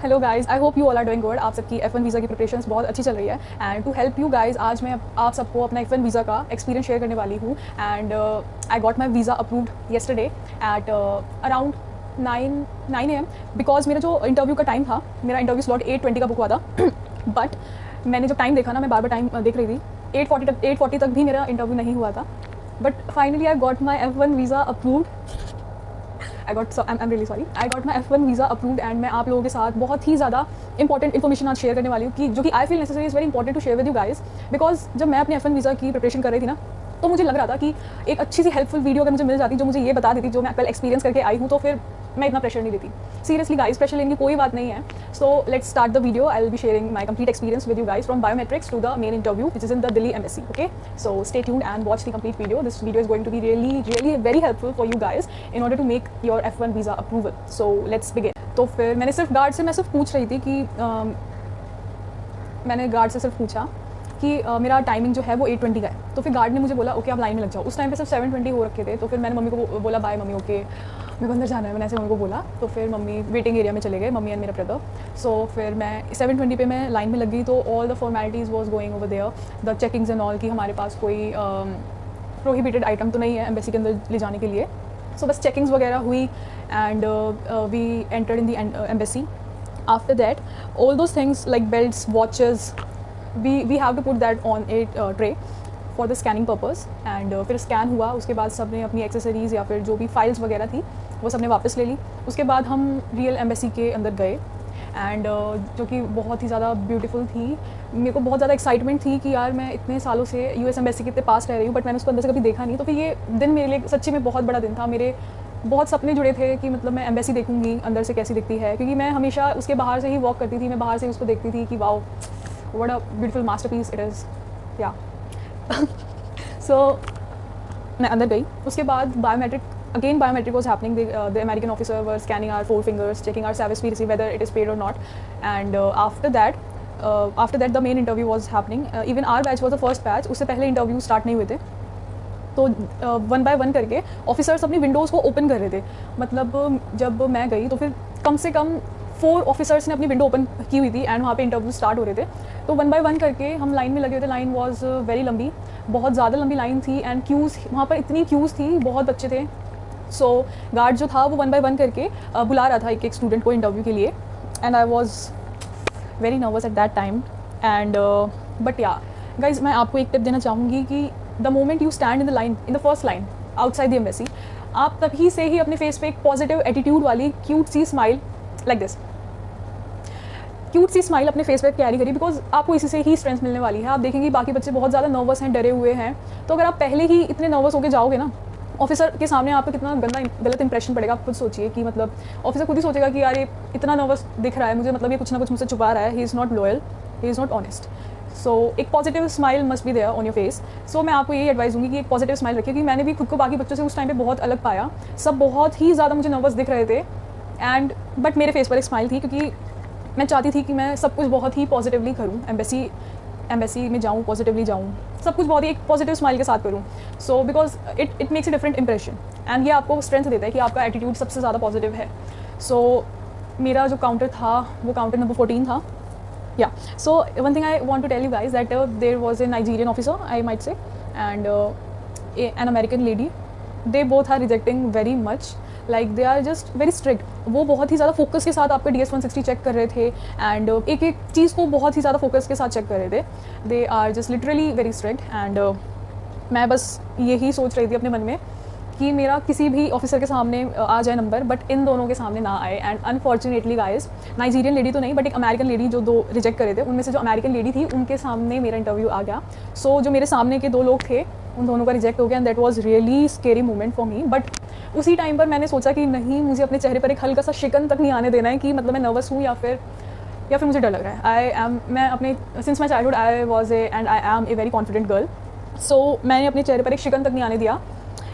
Hello guys, I hope you all are doing good. आप सबकी F1 visa की preparations बहुत अच्छी चल रही है and to help you guys आज मैं आप सबको अपना F1 वीज़ा का एक्सपीरियंस शेयर करने वाली हूँ। And I got my visa approved yesterday at around 9 AM because मेरा जो इंटरव्यू का टाइम था, मेरा इंटरव्यू स्लॉट 8:20 का बुक हुआ था बट मैंने जब टाइम देखा ना, मैं बार बार टाइम देख रही थी, 8:40 तक भी मेरा इंटरव्यू नहीं हुआ था। But finally I got my F1 visa approved. I'm really sorry. I got my F1 visa approved and मैं आप लोगों के साथ बहुत ही ज़्यादा इंपॉर्टेंट इन्फॉर्मेशन आज शेयर करने वाली हूँ कि जो कि I feel necessary is very important to share with you guys. Because जब मैं अपने F1 वीज़ा की प्रिपरेशन कर रही थी ना, तो मुझे लग रहा था कि एक अच्छी सी हेल्पफुल वीडियो अगर मुझे मिल जाती जो मुझे ये बता देती जो मैं कल एक्सपीरियंस करके आई हूँ, तो फिर मैं इतना प्रेशर नहीं लेती। सीरियसली गाइस, प्रेशर लेने की कोई बात नहीं है। So let's start the video. I will be sharing my complete experience with you guys from biometrics to the main interview which is in the Delhi embassy. Okay, so stay tuned and watch the complete video. This video is going to be really very helpful for you guys in order to make your F1 visa approval. So let's begin. तो फिर मैंने सिर्फ guard से मैं सिर्फ पूछ रही थी कि मैंने गार्ड से सिर्फ पूछा कि मेरा टाइमिंग जो है वो 8:20 का है। तो फिर गार्ड ने मुझे बोला ओके आप लाइन में लग जाओ। उस टाइम पे सिर्फ 7:20 हो रखे थे। तो फिर मैंने मम्मी को बोला बाय मम्मी, ओके मेरे को अंदर जाना है, मैंने ऐसे मम्मी को बोला। तो फिर मम्मी वेटिंग एरिया में चले गए, मम्मी एंड मेरा ब्रदर। सो फिर मैं 7:20 पे मैं लाइन में लग गई। तो all the formalities was going over there, the checkings and all, कि हमारे पास कोई प्रोहिबिटेड आइटम तो नहीं है एम्बेसी के अंदर ले जाने के लिए। सो बस चेकिंग्स वगैरह हुई and we entered in the embassy. After that all those things like belts, watches, we have to put that on a tray for the scanning purpose and फिर स्कैन हुआ। उसके बाद सब ने अपनी एक्सेसरीज़ या फिर जो भी फाइल्स वगैरह थी वो सब ने वापस ले ली। उसके बाद हम रियल एम्बेसी के अंदर गए एंड जो कि बहुत ही ज़्यादा ब्यूटीफुल थी। मेरे को बहुत ज़्यादा एक्साइटमेंट थी कि यार मैं इतने सालों से US एम्बेसी के इतने पास रह रही हूँ बट मैंने उसको अंदर से कभी देखा नहीं। तो फिर ये दिन मेरे लिए सच्ची में बहुत बड़ा दिन था। मेरे बहुत सपने जुड़े थे कि मतलब मैं एम्बेसी देखूँगी अंदर से कैसी दिखती है, क्योंकि मैं हमेशा उसके बाहर से ही वॉक करती थी, मैं बाहर से उसको देखती थी कि wow what a beautiful masterpiece it is, yeah. So मैं अंदर गई। उसके बाद biometric was happening. The American officer were scanning our 4 fingers, checking our service fee receipt whether it is paid or not. And after that the main interview was happening. Even our batch was the first batch. उससे पहले interview start नहीं हुए थे। तो 1 by 1 करके officers अपनी Windows को open कर रहे थे। मतलब जब मैं गई तो फिर कम से कम 4 ऑफिसर्स ने अपनी विंडो ओपन की हुई थी एंड वहाँ पे इंटरव्यू स्टार्ट हो रहे थे। तो 1 by 1 करके हम लाइन में लगे हुए थे। लाइन वॉज वेरी लंबी, बहुत ज़्यादा लंबी लाइन थी एंड क्यूज़, वहाँ पर इतनी क्यूज़ थी, बहुत बच्चे थे। सो गार्ड जो था वो 1 by 1 करके बुला रहा था एक स्टूडेंट को इंटरव्यू के लिए and I was very nervous at that time and but yeah guys, मैं आपको एक टिप देना चाहूँगी कि the moment you stand in the first line outside the embassy, आप तभी से ही अपने फेस पे एक पॉजिटिव एटीट्यूड वाली क्यूट सी स्माइल लाइक दिस, क्यूट सी स्माइल अपने फेस पे कैरी करिए, बिकॉज आपको इसी से ही स्ट्रेंथ मिलने वाली है। आप देखेंगे बाकी बच्चे बहुत ज़्यादा नर्वस हैं, डरे हुए हैं। तो अगर आप पहले ही इतने नर्वस होकर जाओगे ना ऑफिसर के सामने, आपको कितना गलत इंप्रेशन पड़ेगा। आप खुद सोचिए कि मतलब ऑफिसर खुद ही सोचेगा कि यार ये इतना नर्वस दिख रहा है मुझे, मतलब ये कुछ ना कुछ मुझसे छुपा रहा है, he is not loyal, he is not honest. So एक positive smile must be there on your face. So मैं आपको यही एडवाइस दूँगी कि एक पॉजिटिव स्माइल रखिए, क्योंकि मैंने भी खुद को बाकी बच्चों से उस टाइम पे बहुत अलग पाया। सब बहुत ही ज़्यादा मुझे नर्वस दिख रहे थे एंड बट मेरे फेस पर एक स्माइल थी, क्योंकि मैं चाहती थी कि मैं सब कुछ बहुत ही पॉजिटिवली करूँ, एम्बेसी में जाऊँ, पॉजिटिवली जाऊँ, सब कुछ बहुत ही एक पॉजिटिव स्माइल के साथ करूँ। So because it makes a different impression and ये आपको स्ट्रेंथ देता है कि आपका एटीट्यूड सबसे ज़्यादा पॉजिटिव है। सो मेरा जो काउंटर था वो काउंटर नंबर 14 था। Yeah, so one thing I want to tell you guys that there was a Nigerian officer, I might say, and an American lady. They both are rejecting very much, like they are just very strict. वो बहुत ही ज़्यादा focus के साथ आपका DS-160 check कर रहे थे एंड एक एक चीज़ को बहुत ही ज़्यादा फोकस के साथ चेक कर रहे थे। They are just literally very strict and मैं बस यही सोच रही थी अपने मन में कि मेरा किसी भी ऑफिसर के सामने आ जाए नंबर, बट इन दोनों के सामने ना आए। And unfortunately guys, Nigerian lady तो नहीं बट एक अमेरिकन लेडी जो 2 रिजेक्ट करे थे, उनमें से जो अमेरिकन लेडी थी उनके सामने मेरा इंटरव्यू आ गया। सो जो मेरे सामने के 2 लोग थे उन दोनों का रिजेक्ट हो गया and that was really scary moment for me. But उसी टाइम पर मैंने सोचा कि नहीं, मुझे अपने चेहरे पर एक हल्का सा शिकन तक नहीं आने देना है कि मतलब मैं नर्वस हूँ या फिर मुझे डर लग रहा है। मैं अपने since my childhood I was and I am a very confident girl. So मैंने अपने चेहरे पर एक शिकन तक नहीं आने दिया।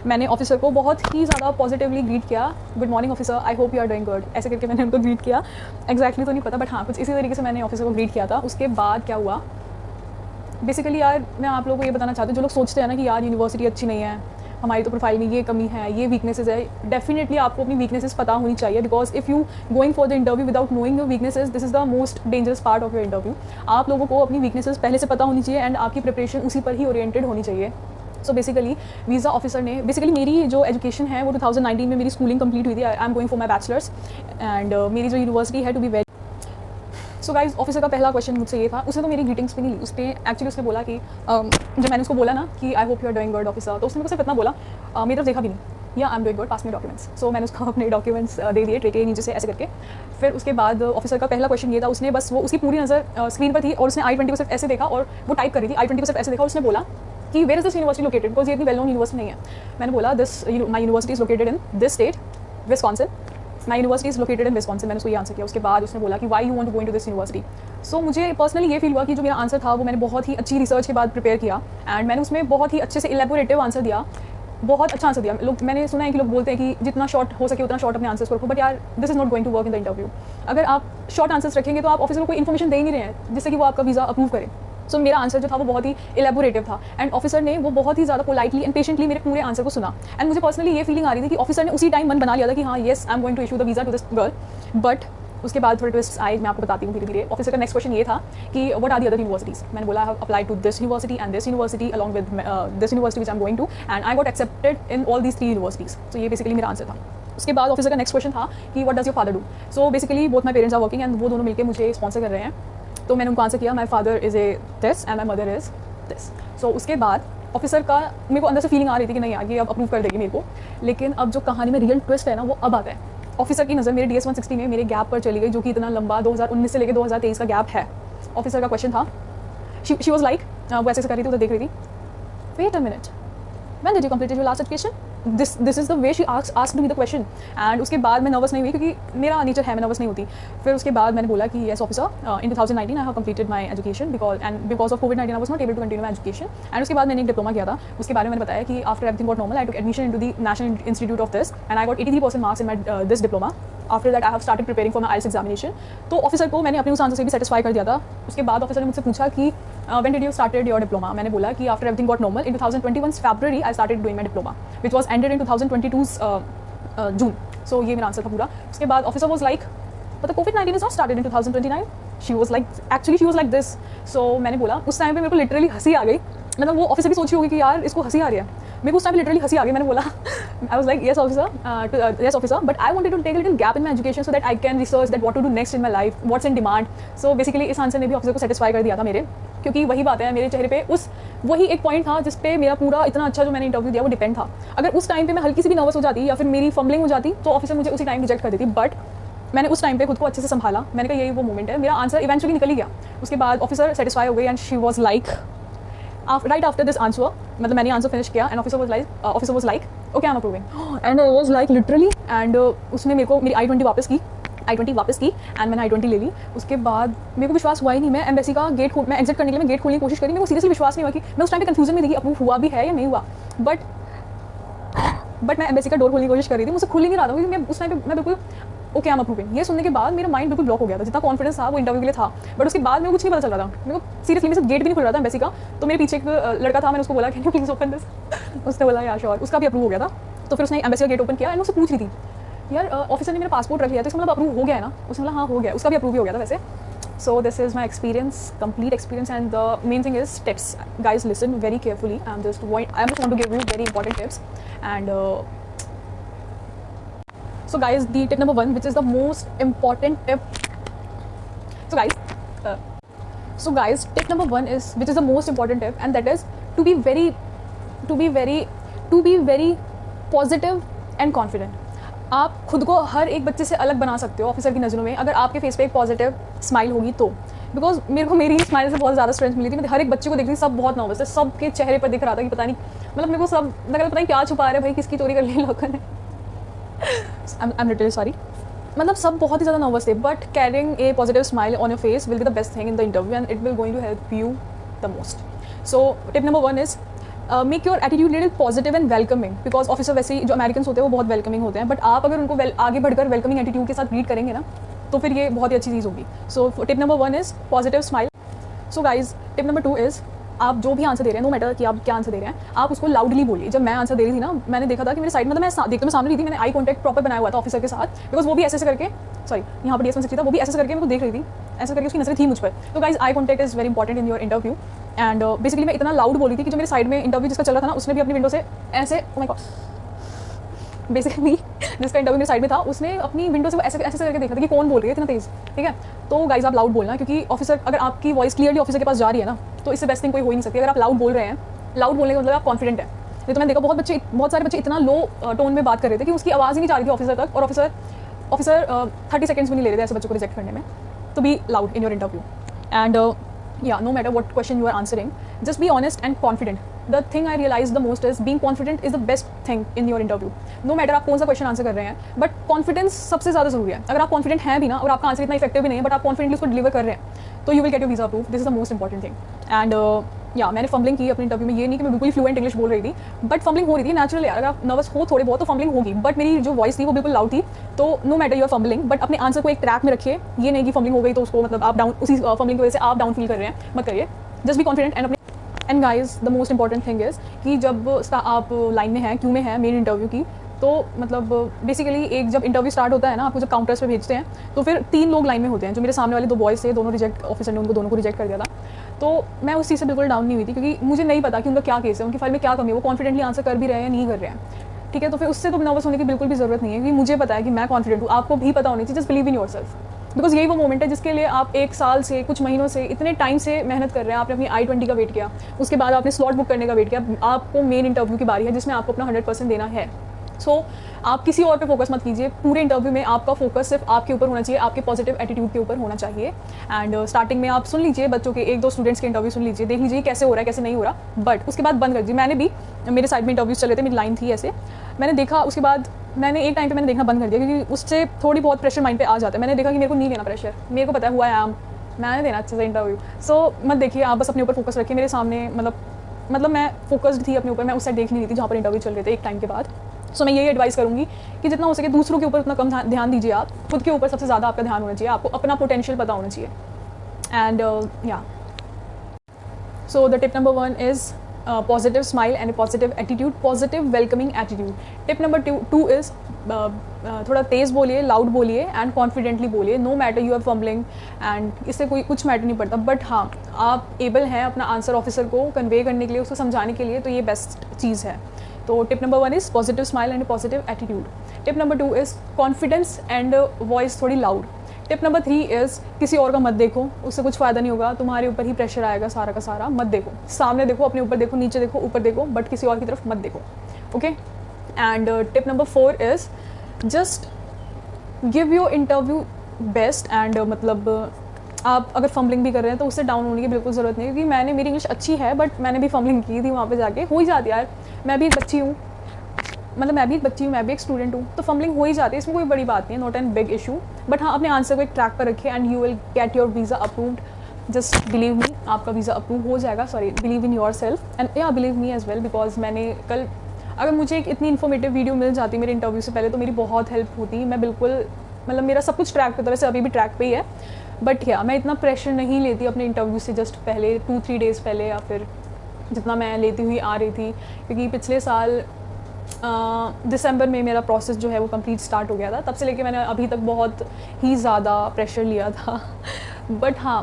मैंने ऑफिसर को बहुत ही ज़्यादा पॉजिटिवली ग्रीट किया, good morning officer, I hope you are doing good, ऐसे करके मैंने उनको ग्रीट किया। एक्जैक्टली तो नहीं पता बट हाँ कुछ इसी तरीके से मैंने ऑफिसर को ग्रीट किया था। उसके बाद क्या हुआ, बेसिकली यार मैं आप लोगों को ये बताना चाहती हूँ, जो लोग सोचते हैं ना कि यार यूनिवर्सिटी अच्छी नहीं है, हमारी तो प्रोफाइल में ये कमी है, ये वीकनेसेस है। डेफिनेटली आपको अपनी वीकनेसेस पता होनी चाहिए, because if you going for the interview without knowing your weaknesses, this is the most dangerous part of your interview. आप लोगों को अपनी वीकनेसेस पहले से पता होनी चाहिए एंड आपकी प्रिपरेशन उसी पर ही ओरिएंटेड होनी चाहिए। सो बेसिकली वीज़ा ऑफिसर ने बेसिकली मेरी जो एजुकेशन है वो 2019 में मेरी स्कूलिंग कंप्लीट हुई थी। I am going for my bachelors and मेरी जो यूनिवर्सिटी है to be very. So guys officer का पहला क्वेश्चन मुझसे ये था, उसने तो मेरी ग्रीटिंग्स भी नहीं ली, उसने एक्चुअली उसने बोला कि जब मैंने उसको बोला ना कि I hope you are doing good officer, तो उसने मुझे सिर्फ इतना बोला, मेरी तरफ देखा भी नहीं, या I am doing good, pass me documents. So मैंने उसको अपने डॉक्यूमेंट्स दे दिए ट्रे के नीचे से ऐसे करके। फिर उसके बाद ऑफिसर का पहला क्वेश्चन ये था, उसने बस वो उसकी पूरी नज़र स्क्रीन पर थी और उसने I-20 को सिर्फ ऐसे देखा और वो टाइप कर रही थी, I-20 को सिर्फ ऐसे देखा और उसने बोला कि where is this university located, because ये इतनी वेल नोन यूनिवर्सिटी नहीं है। मैंने बोला this my university is located in this state Wisconsin, my university is located in Wisconsin. मैंने उसको ये आंसर किया। उसके बाद उसने बोला कि why you want to go into this university. So मुझे पर्सनली ये फील हुआ कि जो मेरा आंसर था वो मैंने बहुत ही अच्छी रिसर्च के बाद प्रिपेयर किया एंड मैंने उसमें बहुत ही अच्छे से इलेबोरेटिव आंसर दिया, बहुत अच्छा आंसर दिया। लोग मैंने सुना है कि लोग बोलते हैं कि जितना शॉर्ट हो सके उतना शॉर्ट अपने आंसर्स को रखो, बट यार this is not going to work in the interview. अगर आप शॉर्ट आंसर्स रखेंगे तो आप ऑफिसर को कोई इन्फॉर्मेशन दे ही नहीं रहे हैं जिससे कि वो आपका वीज़ा अप्रूव करे। सो मेरा आंसर जो था वो बहुत ही इलेबोरेटिव था एंड ऑफिसर ने वो बहुत ही ज़्यादा पोलाइटली एंड पेशेंटली मेरे पूरे आंसर को सुना एंड मुझे पर्सनली ये फीलिंग आ रही थी कि ऑफिसर ने उसी टाइम मन बना लिया था कि हाँ yes I am going to issue the visa to this girl. But उसके बाद थोड़े ट्विस्ट आए, मैं आपको बताती हूँ धीरे धीरे। ऑफिसर का नेक्स्ट क्वेश्चन ये था कि what are the other universities. मैंने बोला I have applied to this university and this university along with this university which I am going to and I got accepted in all these 3 universities. तो ये basically मेरा answer था। उसके बाद officer का next question था कि what does your father do. So basically both my parents are working and वो दोनों मिलकर मुझे स्पॉन्सर कर रहे हैं। तो मैंने उनको आंसर किया my father is a this and my mother is this. So उसके बाद ऑफिसर का मेरे को अंदर से फीलिंग आ रही थी कि नहीं यार ये अब अप्रूव कर देगी मेरे को, लेकिन अब जो कहानी में रियल ट्विस्ट है ना वो अब आता है। ऑफिसर की नज़र मेरे DS 160 में मेरे गैप पर चली गई, जो कि इतना लंबा 2019 से लेकर 2023 का गैप है। ऑफिसर का क्वेश्चन था, शी वॉज लाइक, वो ऐसे कर रही थी, उधर देख रही थी, wait a minute, when did you completed your last education, this is the way she asked me the question. And उसके बाद मैं नर्वस नहीं हुई क्योंकि मेरा नेचर है, मैं नर्वस नहीं होती। फिर उसके बाद मैंने बोला कि yes officer in 2019 I have completed my education because of कोविड-19 I was not able to continue my education. And उसके बाद मैंने एक डिप्लोमा किया था, उसके बारे में मैंने बताया कि after everything got normal I took admission into the national institute of this and I got 83% marks in my this diploma. After that I have started preparing for my IELTS examination. तो officer को मैंने अपने उस answer से भी satisfy कर दिया था। उसके बाद ऑफिसर ने मुझसे पूछा कि when did you started your diploma. मैंने बोला कि after everything got normal in 2021 February I started doing my diploma which was ended in 2022 June. So ये मेरा आंसर था पूरा। उसके बाद ऑफिसर वॉज लाइक बट कोविड-19 is not started in 2029। She was like this. So मैंने बोला, उस टाइम पे मेरे को लिटरली हंसी आ गई। मतलब वो ऑफिसर भी सोच रही होगी कि यार इसको हंसी आ रही है, मेरे को उस टाइम लिटरली हंसी आ गई। मैंने बोला I was like yes officer but I wanted to take a little gap in my education so that I can research that what to do next in my life, what's in demand. So basically इस answer ने भी officer को satisfy कर दिया था मेरे, क्योंकि वही बात है मेरे चेहरे पे उस वही एक पॉइंट था जिस पे मेरा पूरा इतना अच्छा जो मैंने इंटरव्यू दिया वो डिपेंड था। अगर उस टाइम पे मैं हल्की सी भी नर्वस हो जाती या फिर मेरी फंबलिंग हो जाती तो ऑफिसर मुझे उसी टाइम रिजेक्ट कर देती। बट मैंने उस टाइम पे खुद को अच्छे से संभाला। मैंने कहा यही वो मोमेंट है, मेरा आंसर इवेंचुअली निकल ही गया। उसके बाद ऑफिसर सेटिस्फाई हो गई and she was like right after this answer, मतलब मैंने आंसर फिनिश किया and officer was like okay I am approving and I was like literally. And उसने मेरे को मेरी I-20 वापस की एंड मैंने I-20 ले ली। उसके बाद मेरे को विश्वास हुआ ही नहीं। मैं एम्बेसी का गेट मैं एग्जिट करने के लिए मैं गेट खोलने की कोशिश करी, मेरे को सीरियसली विश्वास नहीं हुआ कि मैं उस टाइम पे कंफ्यूजन में थी कि अप्रूव हुआ भी है या नहीं हुआ। बट मैं एम्बेसी का डोर खोलने की कोशिश कर रही थी, मुझसे खुल ही नहीं रहा था क्योंकि मैं उस टाइम पे मैं बिल्कुल ओके आई एम अप्रूविंग। ये सुनने के बाद मेरा माइंड बिल्कुल ब्लॉक हो गया था। जितना कॉन्फिडेंस था वो इंटरव्यू के लिए था, बट उसके बाद मेरे को कुछ नहीं पता चल रहा था। मेरे को सीरियसली मेरे से गेट भी नहीं खुल रहा था एम्बेसी का। तो मेरे पीछे एक लड़का था, मैंने उसको बोला can you please open this. उसने बोला यार श्योर, उसका भी अप्रूव हो गया था। तो फिर उसने एम्बेसी का गेट ओपन किया एंड उससे पूछ रही थी यार ऑफिसर ने मेरा पासपोर्ट रख लिया तो इसका मतलब अप्रूव हो गया है ना। उसने बोला हाँ हो गया, उसका भी अप्रूव ही हो गया था वैसे। So this is my experience, complete experience, and the main thing is tips. Guys, listen very carefully. I just want to give you very important tips. And so guys, the tip number 1, which is the most important tip. So guys, tip number 1 is which is the most important tip, and that is to be very positive and confident. आप खुद को हर एक बच्चे से अलग बना सकते हो ऑफिसर की नज़रों में अगर आपके फेस पे एक पॉजिटिव स्माइल होगी तो। बिकॉज मेरे को मेरी स्माइल से बहुत ज़्यादा स्ट्रेंथ मिली थी। मैं हर एक बच्चे को देख रही थी, सब बहुत नर्वस है, सबके चेहरे पर दिख रहा था कि पता नहीं, मतलब मेरे को सब लग रहा पता नहीं क्या छुपा रहे भाई, किसकी चोरी कर ली लोगों ने। आई एम लिटरली सॉरी, मतलब सब बहुत ही ज़्यादा नर्वस थे। But carrying a positive smile on your face will be the best thing in the interview and it will going to help you the most. So tip number 1 is make your attitude little positive and welcoming. Because officer वैसे ही जो Americans होते हैं वो बहुत welcoming होते हैं, but आप अगर उनको आगे बढ़कर वेलकमिंग एटीट्यूड के साथ ग्रीट करेंगे ना तो फिर ये बहुत ही अच्छी चीज़ होगी। सो tip number 1 is positive smile. So guys tip number 2 is आप जो भी आंसर दे रहे हैं, नो मैटर कि आप क्या आंसर दे रहे हैं, आप उसको लाउडली बोलिए। जब मैं आंसर दे रही थी ना, मैंने देखा था कि मेरे साइड, मतलब मैं देखते मैं सामने रही थी, मैंने आई कॉन्टैक्ट प्रॉपर बनाया हुआ था ऑफिसर के साथ, बिकॉज वो भी ऐसे करके, सॉरी यहाँ पर DS160 था, वो भी ऐसे करके मेरे को देख रही थी, ऐसे करके उसकी नजरें थी मुझ पर। तो guys, eye contact is very important in your interview. And basically मैं इतना लाउड बोली थी कि जो मेरे साइड में इंटरव्यू जिसका चल रहा था ना, उसने भी अपनी विंडो से ऐसे, oh my God, बेसिकली जिसका इंटरव्यू मेरे साइड में था, उसने अपनी विंडो से वो ऐसे ऐसे करके देखा था कि कौन बोल रही है इतना तेज, ठीक है। तो गाइज, आप लाउड बोलना, क्योंकि ऑफिसर, अगर आपकी वॉइस क्लियरली ऑफिसर के पास जा रही है ना, तो इससे बेस्ट थिंग कोई हो ही नहीं सकती। अगर आप लाउड बोल रहे हैं, लाउड बोलने का मतलब आप कॉन्फिडेंट है। नहीं तो मैंने देखा बहुत सारे बच्चे इतना लो टोन में बात कर रहे थे कि उसकी आवाज़ ही नहीं जा रही थी ऑफिसर तक, और ऑफिसर 30 सेकंड्स भी नहीं ले रहे थे ऐसे बच्चों को रिजेक्ट करने में। तो be loud in your interview. And yeah, no matter what question you are answering, just be honest and confident. The thing I realized the most is being confident is the best thing in your interview. No matter आप कौन सा question answer कर रहे हैं, but confidence सबसे ज़्यादा जरूरी है। अगर आप कॉन्फिडेंट हैं भी ना, और आपका आंसर इतना इफेक्टिव भी नहीं है, बट आप कॉन्फिडेंटली उसको डिलीवर कर रहे हैं, तो you will get your visa approve. This is the most important thing. And या मैंने फंबलिंग की अपने इंटरव्यू में। ये नहीं कि मैं बिल्कुल फ्लुएंट इंग्लिश बोल रही थी, बट फंबलिंग हो रही थी नेचुरल यार। अगर आप नर्वस हो थोड़े बहुत तो फंबलिंग होगी, बट मेरी जो वॉइस थी वो बिल्कुल लाउड थी। तो no matter your fumbling, but अपने आंसर को एक ट्रैक में रखिए। ये नहीं कि फंबलिंग हो गई तो उसको मतलब आप डाउन, उसी फंबलिंग की वजह से आप डाउन फील कर रहे हैं, मत करिए। Just be confident and and guys, the most important thing is कि जब आप लाइन में हैं, क्यू में है मेन इंटरव्यू की, तो मतलब बेसिकली एक जब इंटरव्यू स्टार्ट होता है ना, आपको जब काउंटर्स पे भेजते हैं, तो फिर 3 लोग लाइन में होते हैं। जो मेरे सामने वाले 2 बॉयज़ थे, दोनों रिजेक्ट, ऑफिसर ने उनको दोनों को रिजेक्ट कर दिया था। तो मैं उस चीज़ से बिल्कुल डाउन नहीं हुई थी, क्योंकि मुझे नहीं पता कि उनका क्या केस है, उनकी फाइल में क्या कमी है, वो कॉन्फिडेंटली आंसर कर भी रहे हैं या नहीं कर रहे हैं, ठीक है। तो फिर उससे तो नर्वस होने की बिल्कुल भी ज़रूरत नहीं है, क्योंकि मुझे पता है कि मैं कॉन्फिडेंट हूँ। आपको भी पता होनी चाहिए। Just believe in your self, because यही वो मोमेंट है जिसके लिए आप 1 साल से, कुछ महीनों से, इतने टाइम से मेहनत कर रहे हैं। आपने अपनी I-20 का वेट किया, उसके बाद आपने स्लॉट बुक करने का वेट किया, आपको मेन इंटरव्यू की बारी है जिसमें आपको अपना 100% देना है। सो आप किसी और पे फोकस मत कीजिए। पूरे इंटरव्यू में आपका फोकस सिर्फ आपके ऊपर होना चाहिए, आपके पॉजिटिव एटीट्यूड के ऊपर होना चाहिए। एंड स्टार्टिंग में आप सुन लीजिए बच्चों के 1-2 स्टूडेंट्स के इंटरव्यू सुन लीजिए, देख लीजिए कैसे हो रहा है कैसे नहीं हो रहा, बट उसके बाद बंद कर दीजिए। मैंने भी, मेरे साइड में इंटरव्यूज चल रहे थे, मेरी लाइन थी ऐसे, मैंने देखा, उसके बाद मैंने एक टाइम पे मैंने देखना बंद कर दिया, क्योंकि उससे थोड़ी बहुत प्रेशर माइंड पे आ जाता है। मैंने देखा कि मेरे को नहीं लेना प्रेशर, मेरे को पता है हुआ है, मैंने देना अच्छे से इंटरव्यू। सो मत देखिए, आप बस अपने ऊपर फोकस रखिए। मेरे सामने मतलब मैं फोकस्ड थी अपने ऊपर, मैं उस साइड देख नहीं रही थी जहाँ पर इंटरव्यू चल रहे थे एक टाइम के बाद। सो मैं यही एडवाइस करूँगी कि जितना हो सके दूसरों के ऊपर उतना कम ध्यान दीजिए। आप खुद के ऊपर सबसे ज़्यादा आपका ध्यान होना चाहिए, आपको अपना पोटेंशियल पता होना चाहिए। एंड या so the tip number 1 is positive smile and a positive attitude, positive welcoming attitude. Tip number 2 is थोड़ा तेज़ बोलिए, लाउड बोलिए एंड कॉन्फिडेंटली बोलिए। No matter you are fumbling, and इससे कोई कुछ मैटर नहीं पड़ता, बट हाँ, आप एबल हैं अपना आंसर ऑफिसर को कन्वे करने के लिए, उसको समझाने के लिए, तो ये बेस्ट चीज़ है। तो tip number 1 is positive smile and positive attitude. Tip number 2 is confidence and voice थोड़ी लाउड। टिप नंबर 3 इज़ किसी और का मत देखो, उससे कुछ फ़ायदा नहीं होगा, तुम्हारे ऊपर ही प्रेशर आएगा सारा का सारा। मत देखो, सामने देखो, अपने ऊपर देखो, नीचे देखो, ऊपर देखो, बट किसी और की तरफ मत देखो, okay. And tip number 4 is just give your interview best. And मतलब आप अगर फंबलिंग भी कर रहे हैं तो उससे डाउन होने की बिल्कुल ज़रूरत नहीं है, क्योंकि मेरी इंग्लिश अच्छी है, बट मैंने भी फंबलिंग की थी वहाँ पे जाके, हो ही जाती है यार। मैं भी एक बच्ची हूँ, मतलब मैं भी एक बच्ची हूँ, मैं भी एक स्टूडेंट हूँ, तो फंबलिंग हो ही जाती है, इसमें कोई बड़ी बात नहीं है, not an big issue. But हाँ, अपने आंसर को एक ट्रैक पर रखिए and you will get your visa approved. Just believe me, आपका वीज़ा अप्रूव हो जाएगा। Sorry, believe in your self and या believe me as well, because मैंने कल, अगर मुझे एक इतनी इन्फॉर्मेटिव वीडियो मिल जाती मेरे इंटरव्यू से पहले, तो मेरी बहुत हेल्प होती। मैं बिल्कुल, मतलब मेरा सब कुछ ट्रैक पे था, वैसे अभी भी ट्रैक पे ही है, बट क्या मैं इतना प्रेशर नहीं लेती अपने इंटरव्यू से जस्ट पहले 2-3 डेज़ पहले, या फिर जितना मैं लेती हुई आ रही थी, क्योंकि पिछले साल दिसंबर में मेरा प्रोसेस जो है वो कंप्लीट स्टार्ट हो गया था। तब से लेके मैंने अभी तक बहुत ही ज़्यादा प्रेशर लिया था। बट हाँ,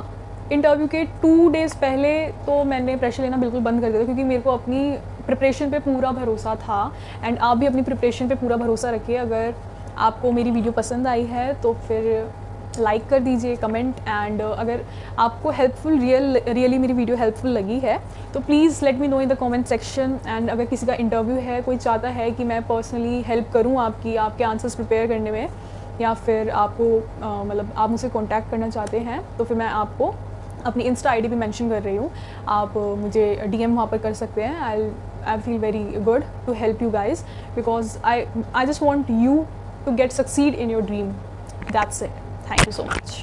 इंटरव्यू के 2 डेज़ पहले तो मैंने प्रेशर लेना बिल्कुल बंद कर दिया था, क्योंकि मेरे को अपनी प्रिपरेशन पे पूरा भरोसा था। एंड आप भी अपनी प्रिपरेशन पे पूरा भरोसा रखिए। अगर आपको मेरी वीडियो पसंद आई है तो फिर लाइक कर दीजिए, कमेंट, एंड अगर आपको हेल्पफुल रियली मेरी वीडियो हेल्पफुल लगी है तो please let me know in the comment section. And अगर किसी का इंटरव्यू है, कोई चाहता है कि मैं पर्सनली हेल्प करूं आपके आंसर्स प्रिपेयर करने में, या फिर आपको मतलब आप मुझसे कॉन्टैक्ट करना चाहते हैं, तो फिर मैं आपको अपनी इंस्टा ID भी मेंशन कर रही हूँ, आप मुझे DM वहाँ पर कर सकते हैं। I feel very good to help you guys, because I just want you to get succeed in your dream. That's it. Thank you so much.